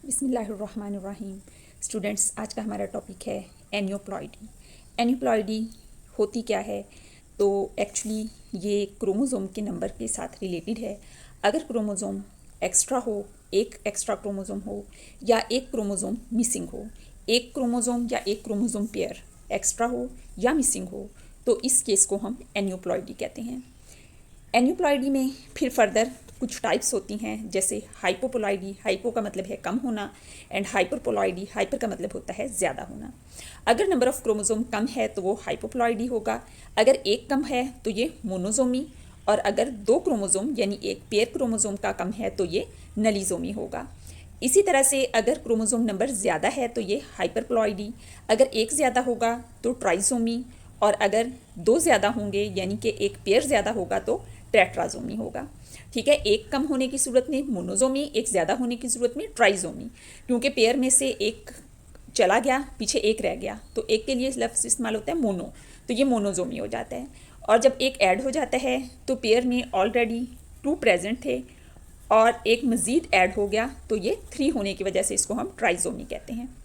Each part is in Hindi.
बिस्मिल्लाहिर्रहमानिर्रहीम। स्टूडेंट्स, आज का हमारा टॉपिक है एनियोप्लॉइडी। एनियोप्लॉइडी होती क्या है? तो एक्चुअली ये क्रोमोज़ोम के नंबर के साथ रिलेटेड है। अगर क्रोमोज़ोम एक्स्ट्रा हो, एक एक्स्ट्रा क्रोमोज़ोम हो या एक क्रोमोज़ोम मिसिंग हो, एक क्रोमोज़ोम या एक क्रोमोज़ोम पेयर एक्स्ट्रा हो या मिसिंग हो, तो इस केस को हम एनियोप्लॉइडी कहते हैं। एनियोप्लॉइडी में फिर फर्दर कुछ टाइप्स होती हैं, जैसे हाइपोप्लॉइडी, हाइपो का मतलब है कम होना, एंड हाइपरप्लॉइडी, हाइपर का मतलब होता है ज़्यादा होना। अगर नंबर ऑफ क्रोमोसोम कम है तो वो हाइपोप्लॉइडी होगा, अगर एक कम है तो ये मोनोजोमी, और अगर दो क्रोमोसोम यानी एक पेयर क्रोमोसोम का कम है तो ये नलीजोमी होगा। इसी तरह से अगर क्रोमोसोम नंबर ज़्यादा है तो ये हाइपरप्लॉइडी, अगर एक ज़्यादा होगा तो ट्राइसोमी, और अगर दो ज़्यादा होंगे यानी कि एक पेयर ज़्यादा होगा तो टेट्राजोमी होगा। ठीक है, एक कम होने की सूरत में मोनोजोमी, एक ज़्यादा होने की सूरत में ट्राइजोमी, क्योंकि पेयर में से एक चला गया, पीछे एक रह गया, तो एक के लिए लफ्ज़ इस्तेमाल होता है मोनो, तो ये मोनोजोमी हो जाता है। और जब एक ऐड हो जाता है तो पेयर में ऑलरेडी टू प्रेजेंट थे और एक मज़ीद ऐड हो गया, तो ये थ्री होने की वजह से इसको हम ट्राइजोमी कहते हैं।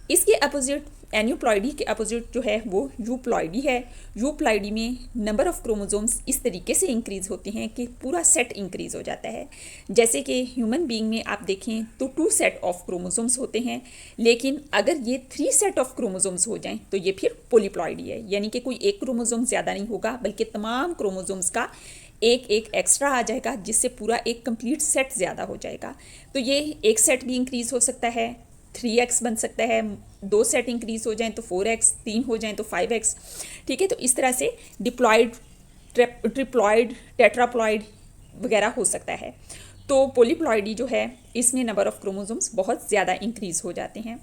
इसके अपोजिट, एनियोप्लॉइडी के अपोजिट जो है वो यूप्लॉइडी है। यूप्लॉइडी में नंबर ऑफ क्रोमोसोम्स इस तरीके से इंक्रीज़ होते हैं कि पूरा सेट इंक्रीज़ हो जाता है। जैसे कि ह्यूमन बीइंग में आप देखें तो 2 सेट ऑफ क्रोमोसोम्स होते हैं, लेकिन अगर ये 3 सेट ऑफ क्रोमोसोम्स हो जाएं तो ये फिर पोलीप्लॉइडी है, यानी कि कोई एक क्रोमोसोम ज़्यादा नहीं होगा बल्कि तमाम क्रोमोसोम्स का एक एक एक्स्ट्रा आ जाएगा, जिससे पूरा एक कंप्लीट सेट ज़्यादा हो जाएगा। तो ये एक सेट भी इंक्रीज़ हो सकता है, 3x बन सकता है, 2 सेट इंक्रीज़ हो जाएं तो 4x, 3 हो जाएं तो 5x। ठीक है, तो इस तरह से डिप्लॉयड, ट्रिप्लॉयड, टेट्राप्लॉयड वगैरह हो सकता है। तो पोलीप्लॉइडी जो है इसमें नंबर ऑफ क्रोमोसोम्स बहुत ज़्यादा इंक्रीज़ हो जाते हैं।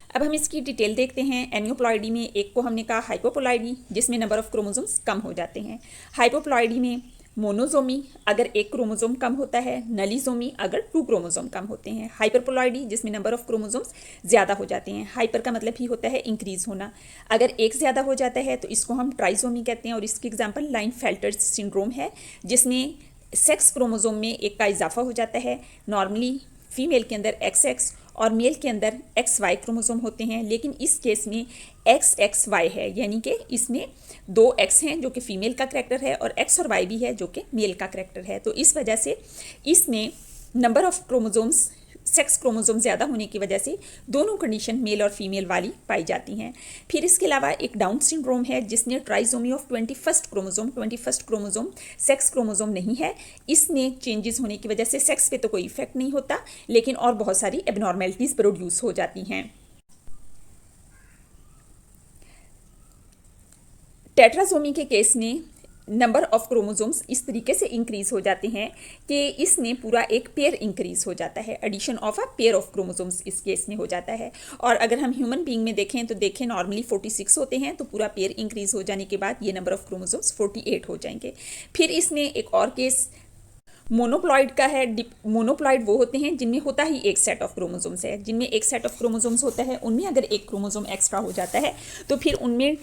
अब हम इसकी डिटेल देखते हैं। एनियोप्लॉइडी में एक को हमने कहा हाइपोप्लॉइडी, जिसमें नंबर ऑफ क्रोमोसोम्स कम हो जाते हैं। हाइपोप्लॉइडी में मोनोजोमी, अगर एक क्रोमोसोम कम होता है, नलीजोमी अगर 2 क्रोमोसोम कम होते हैं, हाइपरप्लॉइडी जिसमें नंबर ऑफ क्रोमोसोम्स ज़्यादा हो जाते हैं। हाइपर का मतलब ही होता है इंक्रीज़ होना, अगर एक ज़्यादा हो जाता है तो इसको हम ट्राइजोमी कहते हैं। और इसकी एग्जांपल लाइनफेल्टर सिंड्रोम है, जिसमें सेक्स क्रोमोसोम में एक का इजाफा हो जाता है। नॉर्मली फीमेल के अंदर XX और मेल के अंदर XY क्रोमोसोम होते हैं, लेकिन इस केस में XXY है, यानी कि इसमें 2 X हैं जो कि फीमेल का करैक्टर है और X और Y भी है जो कि मेल का करैक्टर है। तो इस वजह से इसमें number of chromosomes, sex chromosome ज़्यादा होने की वजह से दोनों कंडीशन मेल और फीमेल वाली पाई जाती हैं। फिर इसके अलावा एक डाउन सिंड्रोम है जिसने trisomy of 21st chromosome, 21st chromosome sex chromosome नहीं है, इसमें चेंजेस होने की वजह से सेक्स पे तो कोई इफेक्ट नहीं होता, लेकिन और बहुत सारी एबनॉर्मेलिटीज़ प्रोड्यूस हो जाती हैं। टेट्राजोमी के केस में नंबर ऑफ क्रोमोसोम्स इस तरीके से इंक्रीज़ हो जाते हैं कि इसमें पूरा एक पेयर इंक्रीज़ हो जाता है, addition of a pair of chromosomes इस केस में हो जाता है। और अगर हम ह्यूमन बीइंग में देखें तो देखें नॉर्मली 46 होते हैं, तो पूरा पेयर इंक्रीज़ हो जाने के बाद ये नंबर ऑफ क्रोमोसोम्स 48 हो जाएंगे। फिर इसमें एक और केस मोनोप्लॉइड का है। मोनोप्लॉइड वो होते हैं जिनमें होता ही एक सेट ऑफ क्रोमोसोम्स है, जिनमें एक सेट ऑफ क्रोमोसोम्स होता है, उनमें अगर एक क्रोमोसोम एक्स्ट्रा हो जाता है तो फिर उनमें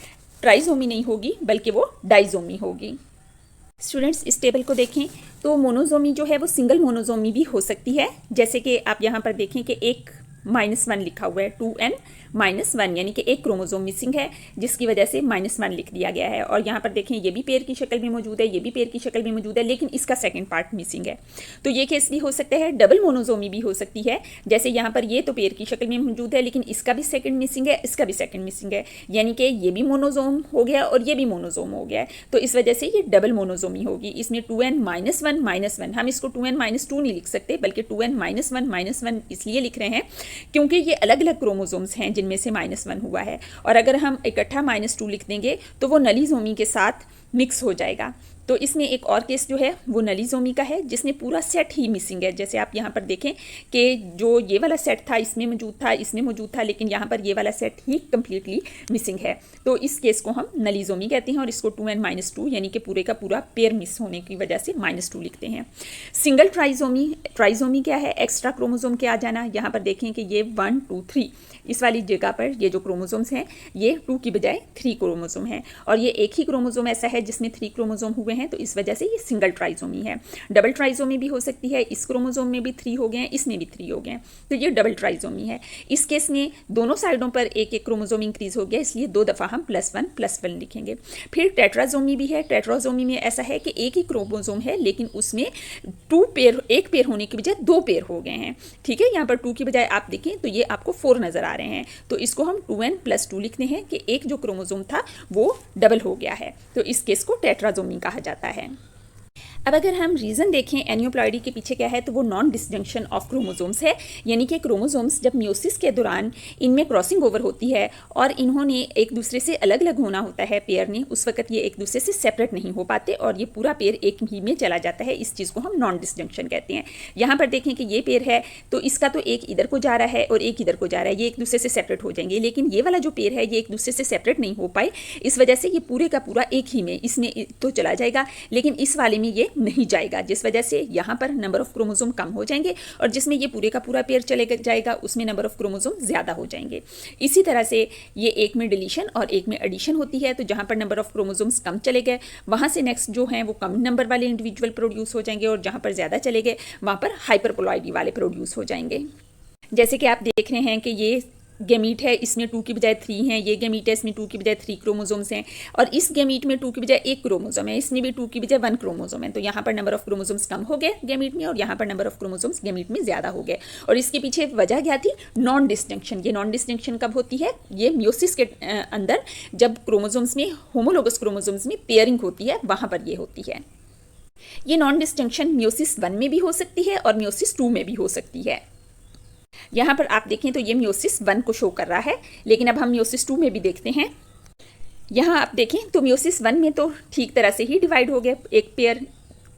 ट्राइजोमी नहीं होगी बल्कि वो डाइजोमी होगी। स्टूडेंट्स, इस टेबल को देखें तो मोनोजोमी जो है वो सिंगल मोनोजोमी भी हो सकती है, जैसे कि आप यहाँ पर देखें कि एक -1 लिखा हुआ है, 2n-1, यानी कि एक क्रोमोसोम मिसिंग है जिसकी वजह से -1 लिख दिया गया है। और यहाँ पर देखें ये भी पेयर की शक्ल में मौजूद है, ये भी पेयर की शक्ल में मौजूद है, लेकिन इसका सेकंड पार्ट मिसिंग है। तो ये केस भी हो सकता है। डबल मोनोजोमी भी हो सकती है, जैसे यहाँ पर ये तो पेयर की शक्ल में मौजूद है लेकिन इसका भी सेकंड मिसिंग है, इसका भी सेकंड मिसिंग है, यानी कि ये भी मोनोजोम हो गया और ये भी मोनोजोम हो गया है। तो इस वजह से ये डबल मोनोजोमी होगी। इसमें 2n-1-1, हम इसको 2n-2 नहीं लिख सकते बल्कि 2n-1-1 इसलिए लिख रहे हैं क्योंकि ये अलग अलग क्रोमोसोम्स हैं जिनमें से -1 हुआ है, और अगर हम इकट्ठा -2 लिख देंगे तो वो नलीजोमी के साथ मिक्स हो जाएगा। तो इसमें एक और केस जो है वो नलीजोमी का है जिसमें पूरा सेट ही मिसिंग है। जैसे आप यहाँ पर देखें कि जो ये वाला सेट था इसमें मौजूद था, इसमें मौजूद था, लेकिन यहाँ पर ये वाला सेट ही कम्प्लीटली मिसिंग है। तो इस केस को हम नलीजोमी कहते हैं और इसको 2n-2 यानी कि पूरे का पूरा पेयर मिस होने की वजह से -2 लिखते हैं। सिंगल ट्राइजोमी, ट्राइजोमी क्या है? एक्स्ट्रा क्रोमोसोम के आ जाना। यहाँ पर देखें कि ये 1, 2, 3 इस वाली जगह पर ये जो क्रोमोसोम्स हैं ये 2 की बजाय 3 क्रोमोसोम हैं, और ये एक ही क्रोमोसोम ऐसा है जिसमें 3 क्रोमोसोम हुए हैं, तो इस वजह से ये सिंगल ट्राइजोमी है। डबल ट्राइजोमी भी हो सकती है, इस क्रोमोजोम में भी 3 हो गए हैं, इसमें भी 3 हो गए हैं, तो ये डबल ट्राइजोमी है। इस केस में दोनों साइडों पर एक एक क्रोमोजोम इंक्रीज हो गया, इसलिए 2 दफ़ा हम +1 लिखेंगे। फिर टेट्राजोमी भी है। टेट्राजोमी में ऐसा है कि एक ही क्रोमोजोम है, लेकिन उसमें 2 पेयर, एक पेयर होने की बजाय 2 पेयर हो गए हैं। ठीक है, यहाँ पर 2 की बजाय आप देखें तो ये आपको 4 नज़र आ रहे हैं, तो इसको हम 2n+2 लिखते हैं कि एक जो क्रोमोजोम था वो डबल हो गया है, तो इस केस को टेट्राजोमी कहा जाता है। अब अगर हम रीज़न देखें एनियोप्लॉइडी के पीछे क्या है, तो वो नॉन डिसजंक्शन ऑफ क्रोमोजोम्स है, यानी कि क्रोमोजोम्स जब म्योसिस के दौरान इनमें क्रॉसिंग ओवर होती है और इन्होंने एक दूसरे से अलग अलग होना होता है पेयर ने, उस वक्त ये एक दूसरे से सेपरेट नहीं हो पाते और ये पूरा पेयर एक ही में चला जाता है। इस चीज़ को हम नॉन डिसजंक्शन कहते हैं। यहाँ पर देखें कि ये पेयर है तो इसका तो एक इधर को जा रहा है और एक इधर को जा रहा है, ये एक दूसरे से सेपरेट हो जाएंगे, लेकिन ये वाला जो पेयर है ये एक दूसरे से सेपरेट नहीं हो पाए, इस वजह से ये पूरे का पूरा एक ही में इसमें तो चला जाएगा, लेकिन इस वाले में ये नहीं जाएगा, जिस वजह से यहाँ पर नंबर ऑफ क्रोमोसोम कम हो जाएंगे और जिसमें ये पूरे का पूरा पेयर चले जाएगा उसमें नंबर ऑफ क्रोमोसोम ज़्यादा हो जाएंगे। इसी तरह से ये एक में डिलीशन और एक में एडिशन होती है, तो जहाँ पर नंबर ऑफ क्रोमोसोम्स कम चले गए वहाँ से नेक्स्ट जो हैं वो कम नंबर वाले इंडिविजुअल प्रोड्यूस हो जाएंगे और जहाँ पर ज़्यादा चले गए वहाँ पर हाइपरप्लॉइडी वाले प्रोड्यूस हो जाएंगे। जैसे कि आप देख रहे हैं कि ये गैमीट है, इसमें 2 की बजाय 3 हैं, ये गैमीट है, इसमें 2 की बजाय 3 क्रोमोसोम्स हैं, और इस गैमीट में 2 की बजाय 1 क्रोमोसोम है, इसमें भी 2 की बजाय 1 क्रोमोसोम है, तो यहाँ पर नंबर ऑफ क्रोमोसोम्स कम हो गए गैमीट में और यहाँ पर नंबर ऑफ क्रोमोसोम्स गैमीट में ज़्यादा हो गए। और इसके पीछे वजह क्या थी? Non distinction. ये नॉन डिस्टिंक्शन कब होती है? ये म्योसिस के अंदर जब क्रोमोसोम्स में, होमोलोगस क्रोमोसोम्स में पेयरिंग होती है, वहाँ पर ये होती है। ये नॉन डिस्टिंक्शन म्योसिस 1 में भी हो सकती है और म्योसिस 2 में भी हो सकती है। यहाँ पर आप देखें तो ये म्योसिस 1 को शो कर रहा है, लेकिन अब हम म्योसिस 2 में भी देखते हैं। यहाँ आप देखें तो म्योसिस 1 में तो ठीक तरह से ही डिवाइड हो गया, एक पेयर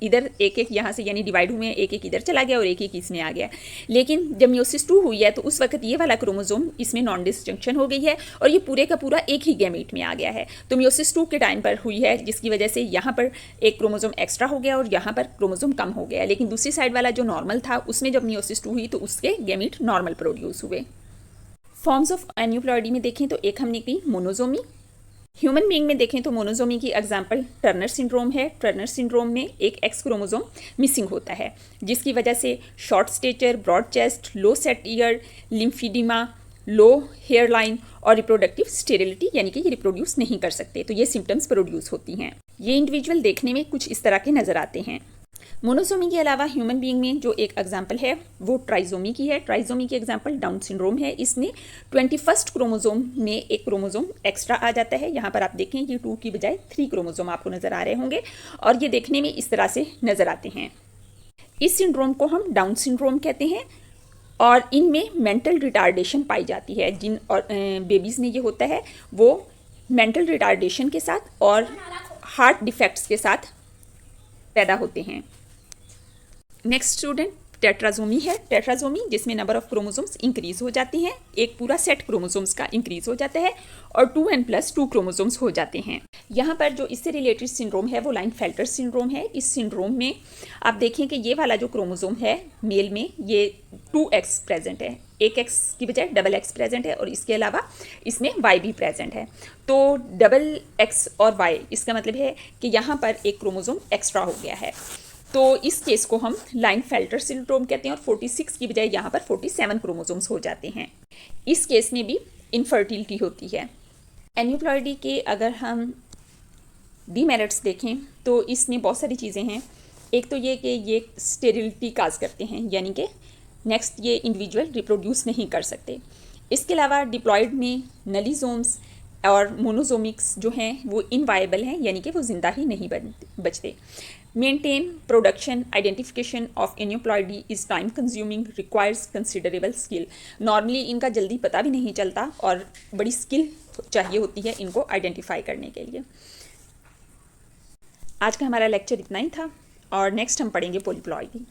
इधर एक एक यहाँ से यानी डिवाइड हुए, एक एक इधर चला गया और एक एक इसमें आ गया। लेकिन जब म्योसिस 2 हुई है तो उस वक्त ये वाला क्रोमोसोम इसमें नॉन डिस्जंक्शन हो गई है और ये पूरे का पूरा एक ही गैमीट में आ गया है। तो म्योसिस 2 के टाइम पर हुई है, जिसकी वजह से यहाँ पर एक क्रोमोसोम एक्स्ट्रा हो गया और यहाँ पर क्रोमोसोम कम हो गया। लेकिन दूसरी साइड वाला जो नॉर्मल था उसमें जब म्योसिस 2 हुई तो उसके गैमीट नॉर्मल प्रोड्यूस हुए। फॉर्म्स ऑफ एनियोप्लॉइडी में देखें तो एक हमने की मोनोजोमी। ह्यूमन बीइंग में देखें तो मोनोजोमी की एग्जांपल टर्नर सिंड्रोम है। टर्नर सिंड्रोम में एक एक्स क्रोमोसोम मिसिंग होता है, जिसकी वजह से short stature, broad chest, low set ear, lymphoedema, low hairline और रिप्रोडक्टिव स्टेरिलिटी, यानी कि ये रिप्रोड्यूस नहीं कर सकते, तो ये सिम्टम्स प्रोड्यूस होती हैं। ये इंडिविजुअल देखने में कुछ इस तरह के नज़र आते हैं। मोनोसोमी के अलावा ह्यूमन बीइंग में जो एक एग्जाम्पल है वो ट्राइजोमी की है। ट्राइजोमी की एग्जाम्पल डाउन सिंड्रोम है। इसमें 21st क्रोमोसोम में एक क्रोमोसोम एक्स्ट्रा आ जाता है। यहाँ पर आप देखें ये 2 की बजाय 3 क्रोमोसोम आपको नज़र आ रहे होंगे और ये देखने में इस तरह से नज़र आते हैं। इस सिंड्रोम को हम डाउन सिंड्रोम कहते हैं और इनमें मेंटल रिटार्डेशन पाई जाती है। जिन और बेबीज़ में ये होता है वो मेंटल रिटार्डेशन के साथ और हार्ट डिफेक्ट्स के साथ पैदा होते हैं। नेक्स्ट स्टूडेंट टेट्राजोमी है। टेट्राजोमी जिसमें नंबर ऑफ क्रोमोसोम्स इंक्रीज हो जाती हैं, एक पूरा सेट क्रोमोसोम्स का इंक्रीज हो जाता है और 2n+2 क्रोमोसोम्स हो जाते हैं। यहाँ पर जो इससे रिलेटेड सिंड्रोम है वो लाइनफेल्टर सिंड्रोम है। इस सिंड्रोम में आप देखें कि ये वाला जो क्रोमोसोम है मेल में ये 2x प्रेजेंट है, एक x की बजाय डबल x प्रेजेंट है और इसके अलावा इसमें y भी प्रेजेंट है। तो डबल x और y इसका मतलब है कि यहाँ पर एक क्रोमोसोम एक्स्ट्रा हो गया है, तो इस केस को हम लाइनफेल्टर सिंड्रोम कहते हैं और 46 की बजाय यहाँ पर 47 क्रोमोसोम्स हो जाते हैं। इस केस में भी इनफर्टिलिटी होती है। एनियोप्लॉइडी के अगर हम डीमेरिट्स देखें तो इसमें बहुत सारी चीज़ें हैं। एक तो ये कि ये स्टेरिलिटी काज करते हैं, यानी कि नेक्स्ट ये इंडिविजुअल रिप्रोड्यूस नहीं कर सकते। इसके अलावा डिप्लॉइड में नलीजोम्स और मोनोजोमिक्स जो हैं वो इनवायबल हैं, यानी कि वो ज़िंदा ही नहीं बचते। Maintain production identification of aneuploidy is time consuming, requires considerable skill. Normally इनका जल्दी पता भी नहीं चलता और बड़ी स्किल चाहिए होती है इनको आइडेंटिफाई करने के लिए। आज का हमारा लेक्चर इतना ही था और नेक्स्ट हम पढ़ेंगे पॉलीप्लॉइडी।